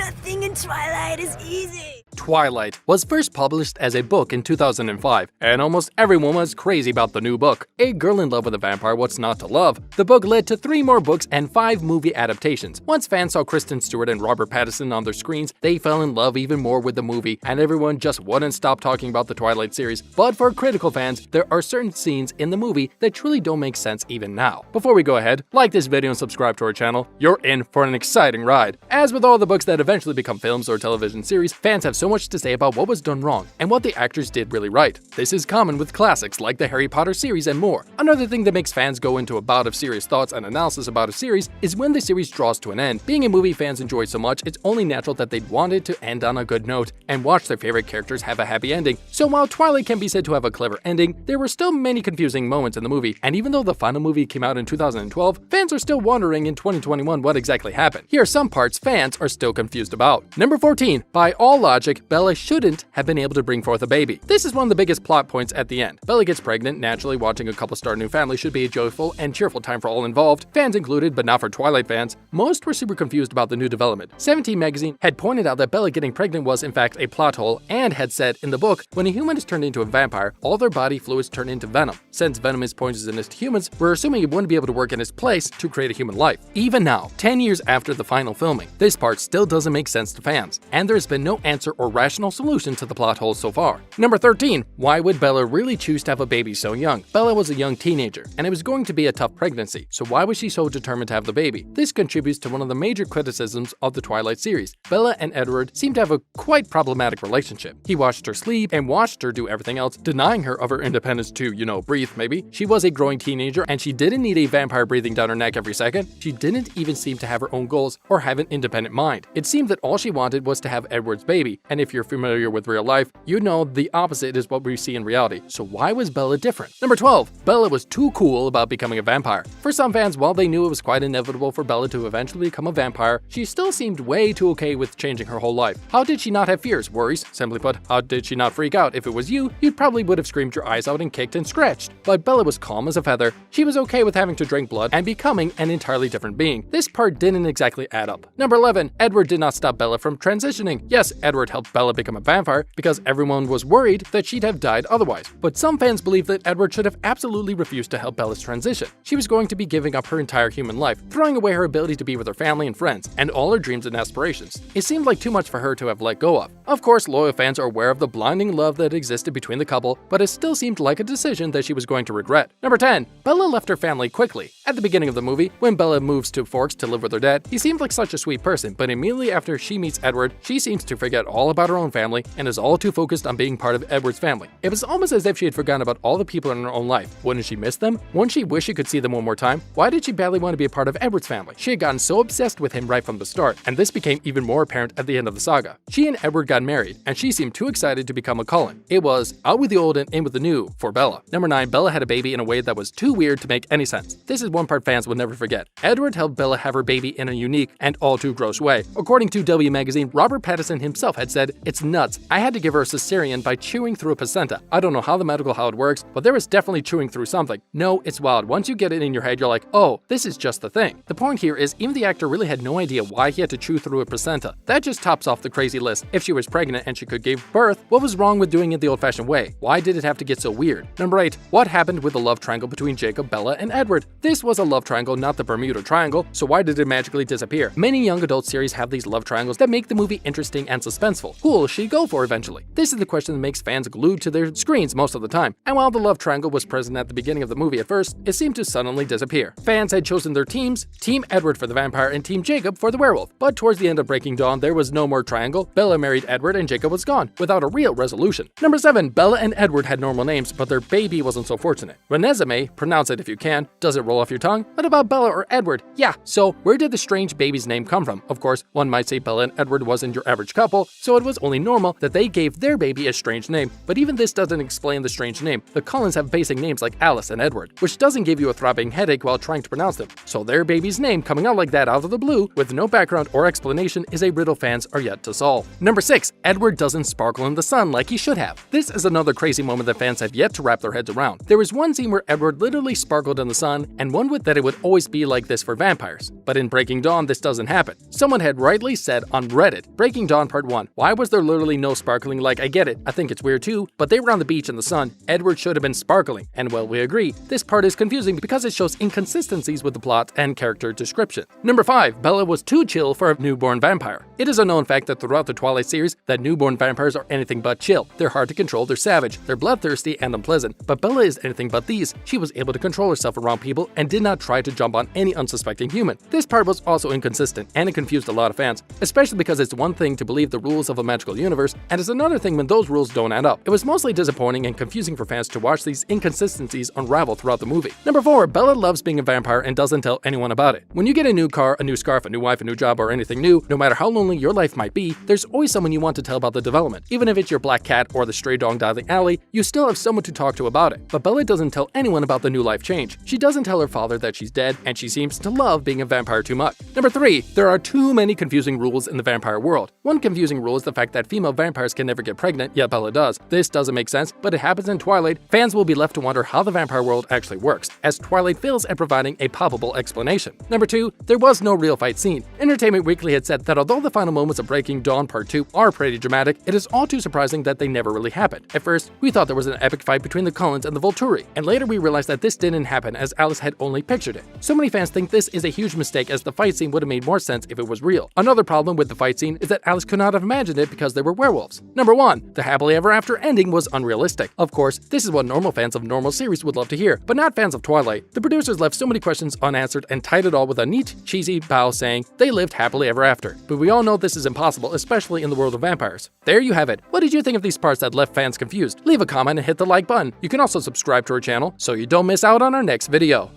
Nothing in Twilight is easy. Twilight was first published as a book in 2005, and almost everyone was crazy about the new book. A girl in love with a vampire, what's not to love? The book led to 3 more books and 5 movie adaptations. Once fans saw Kristen Stewart and Robert Pattinson on their screens, they fell in love even more with the movie, and everyone just wouldn't stop talking about the Twilight series. But for critical fans, there are certain scenes in the movie that truly don't make sense even now. Before we go ahead, like this video and subscribe to our channel. You're in for an exciting ride. As with all the books that eventually become films or television series, fans have so much to say about what was done wrong and what the actors did really right. This is common with classics like the Harry Potter series and more. Another thing that makes fans go into a bout of serious thoughts and analysis about a series is when the series draws to an end. Being a movie fans enjoy so much, it's only natural that they'd want it to end on a good note and watch their favorite characters have a happy ending. So while Twilight can be said to have a clever ending, there were still many confusing moments in the movie, and even though the final movie came out in 2012, fans are still wondering in 2021 what exactly happened. Here are some parts fans are still confused about. Number 14. By all logic, Bella shouldn't have been able to bring forth a baby. This is one of the biggest plot points at the end. Bella gets pregnant. Naturally, watching a couple start a new family should be a joyful and cheerful time for all involved, fans included, but not for Twilight fans. Most were super confused about the new development. 17 magazine had pointed out that Bella getting pregnant was in fact a plot hole, and had said in the book, when a human is turned into a vampire, all their body fluids turn into venom. Since venom is poisonous to humans, we're assuming it wouldn't be able to work in its place to create a human life. Even now, 10 years after the final filming, this part still doesn't make sense to fans, and there's been no answer or rational solution to the plot hole so far. Number 13. Why would Bella really choose to have a baby so young? Bella was a young teenager, and it was going to be a tough pregnancy, so why was she so determined to have the baby? This contributes to one of the major criticisms of the Twilight series. Bella and Edward seem to have a quite problematic relationship. He watched her sleep and watched her do everything else, denying her of her independence to, breathe maybe. She was a growing teenager, and she didn't need a vampire breathing down her neck every second. She didn't even seem to have her own goals or have an independent mind. It seemed that all she wanted was to have Edward's baby, and if you're familiar with real life, you know the opposite is what we see in reality. So why was Bella different? Number 12. Bella was too cool about becoming a vampire. For some fans, while they knew it was quite inevitable for Bella to eventually become a vampire, she still seemed way too okay with changing her whole life. How did she not have fears, worries? Simply put, how did she not freak out? If it was you probably would have screamed your eyes out and kicked and scratched. But Bella was calm as a feather. She was okay with having to drink blood and becoming an entirely different being. This part didn't exactly add up. Number 11. Edward did not stop Bella from transitioning. Yes, Edward helped Bella become a vampire because everyone was worried that she'd have died otherwise. But some fans believe that Edward should have absolutely refused to help Bella's transition. She was going to be giving up her entire human life, throwing away her ability to be with her family and friends, and all her dreams and aspirations. It seemed like too much for her to have let go of. Of course, loyal fans are aware of the blinding love that existed between the couple, but it still seemed like a decision that she was going to regret. Number 10. Bella left her family quickly. At the beginning of the movie, when Bella moves to Forks to live with her dad, he seemed like such a sweet person, but immediately after she meets Edward, she seems to forget all about her own family and is all too focused on being part of Edward's family. It was almost as if she had forgotten about all the people in her own life. Wouldn't she miss them? Wouldn't she wish she could see them one more time? Why did she badly want to be a part of Edward's family? She had gotten so obsessed with him right from the start, and this became even more apparent at the end of the saga. She and Edward got married, and she seemed too excited to become a Cullen. It was out with the old and in with the new for Bella. Number 9. Bella had a baby in a way that was too weird to make any sense. This is one part fans will never forget. Edward helped Bella have her baby in a unique and all too gross way. According to W Magazine, Robert Pattinson himself had said, "It's nuts. I had to give her a cesarean by chewing through a placenta. I don't know how it works, but there was definitely chewing through something. No, it's wild. Once you get it in your head, you're like, oh, this is just the thing." The point here is even the actor really had no idea why he had to chew through a placenta. That just tops off the crazy list. If she was pregnant and she could give birth, what was wrong with doing it the old-fashioned way? Why did it have to get so weird? Number 8. What happened with the love triangle between Jacob, Bella, and Edward? This was a love triangle, not the Bermuda Triangle, so why did it magically disappear? Many young adult series have these love triangles that make the movie interesting and suspenseful. Who will she go for eventually? This is the question that makes fans glued to their screens most of the time. And while the love triangle was present at the beginning of the movie at first, it seemed to suddenly disappear. Fans had chosen their teams, Team Edward for the vampire and Team Jacob for the werewolf. But towards the end of Breaking Dawn, there was no more triangle. Bella married Edward and Jacob was gone, without a real resolution. Number 7. Bella and Edward had normal names, but their baby wasn't so fortunate. Renesmee, pronounce it if you can. Does it roll off your tongue? What about Bella or Edward? Yeah, so where did the strange baby's name come from? Of course, one might say Bella and Edward wasn't your average couple, so it was only normal that they gave their baby a strange name. But even this doesn't explain the strange name. The Cullens have basic names like Alice and Edward, which doesn't give you a throbbing headache while trying to pronounce them. So their baby's name coming out like that out of the blue, with no background or explanation, is a riddle fans are yet to solve. Number 6. Edward doesn't sparkle in the sun like he should have. This is another crazy moment that fans have yet to wrap their heads around. There was one scene where Edward literally sparkled in the sun, and one would that it would always be like this for vampires. But in Breaking Dawn, this doesn't happen. Someone had rightly said on Reddit, Breaking Dawn Part 1, why was there literally no sparkling? Like, I get it, I think it's weird too, but they were on the beach in the sun. Edward should have been sparkling. And well, we agree, this part is confusing because it shows inconsistencies with the plot and character description. Number 5, Bella was too chill for a newborn vampire. It is a known fact that throughout the Twilight series, that newborn vampires are anything but chill. They're hard to control, they're savage, they're bloodthirsty and unpleasant. But Bella is anything but these. She was able to control herself around people and did not try to jump on any unsuspecting human. This part was also inconsistent, and it confused a lot of fans, especially because it's one thing to believe the rules of a magical universe, and it's another thing when those rules don't add up. It was mostly disappointing and confusing for fans to watch these inconsistencies unravel throughout the movie. Number 4, Bella loves being a vampire and doesn't tell anyone about it. When you get a new car, a new scarf, a new wife, a new job, or anything new, no matter how lonely your life might be, there's always someone you want to tell about the development. Even if it's your black cat or the stray dog down the alley, you still have someone to talk to about it. But Bella doesn't tell anyone about the new life change. She doesn't tell her father that she's dead, and she seems to love being a vampire too much. Number 3, there are too many confusing rules in the vampire world. One confusing rule is the fact that female vampires can never get pregnant, yet Bella does. This doesn't make sense, but it happens in Twilight. Fans will be left to wonder how the vampire world actually works, as Twilight fails at providing a palpable explanation. Number 2, there was no real fight scene. Entertainment Weekly had said that although the final moments of Breaking Dawn Part 2 are pretty dramatic, it is all too surprising that they never really happened. At first, we thought there was an epic fight between the Cullens and the Volturi, and later we realized that this didn't happen as Alice had only pictured it. So many fans think this is a huge mistake, as the fight scene would have made more sense if it was real. Another problem with the fight scene is that Alice could not have imagined it because they were werewolves. Number 1, the happily ever after ending was unrealistic. Of course, this is what normal fans of normal series would love to hear, but not fans of Twilight. The producers left so many questions unanswered and tied it all with a neat, cheesy bow saying they lived happily ever after. But we all know this is impossible, especially in the world of vampires. There you have it. What did you think of these parts that left fans confused? Leave a comment and hit the like button. You can also subscribe to our channel so you don't miss out on our next video.